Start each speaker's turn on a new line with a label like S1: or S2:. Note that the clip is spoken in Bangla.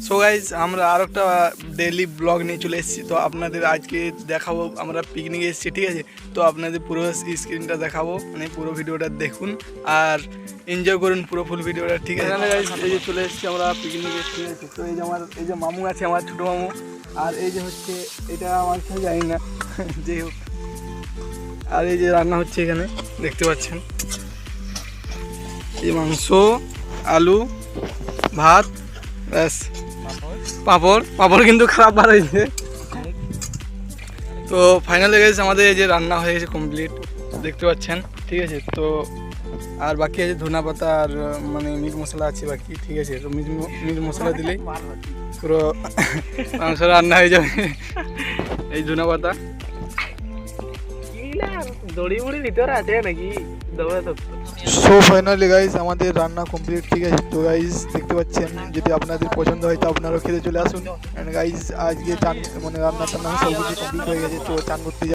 S1: সো গাইজ আমরা আর একটা ডেইলি ব্লগ নিয়ে চলে এসেছি। তো আপনাদের আজকে দেখাবো আমরা পিকনিকে এসেছি, ঠিক আছে। তো আপনাদের পুরো স্ক্রিনটা দেখাবো, মানে পুরো ভিডিওটা দেখুন আর এনজয় করুন পুরো ফুল ভিডিওটা, ঠিক আছে। এখানে গাইজ এই যে চলে এসেছি আমরা পিকনিকে, ঠিক আছে। তো এই যে আমার এই যে মামু আছে, আমার ছোটো মামু, আর এই যে হচ্ছে এটা আমার কেউ জানি না যাই হোক। আর এই যে রান্না হচ্ছে এখানে দেখতে পাচ্ছেন, এই মাংস, আলু, ভাত, ব্যাস, পাঁপড় কিন্তু খারাপ বার হয়েছে। তো ফাইনালি গেছে আমাদের এই যে রান্না হয়ে গেছে কমপ্লিট, দেখতে পাচ্ছেন, ঠিক আছে। তো আর বাকি আছে ধনা পাতা আর মানে মিট মশলা আছে বাকি, ঠিক আছে। তো মিট মশলা দিলেই পুরো মাংস রান্না হয়ে যাবে। এই ধনা পাতা দড়ি মুড়ি ভিতরে আছে নাকি। সো ফাইনালি গাইজ আমাদের রান্না কমপ্লিট, ঠিক আছে। তো গাইজ দেখতে পাচ্ছেন, যদি আপনাদের পছন্দ হয় তো আপনারাও খেতে চলে আসুন। গাইজ আজকে চান মানে রান্না টান্না সব কিছু কমপ্লিট হয়ে গেছে, তো চান করতে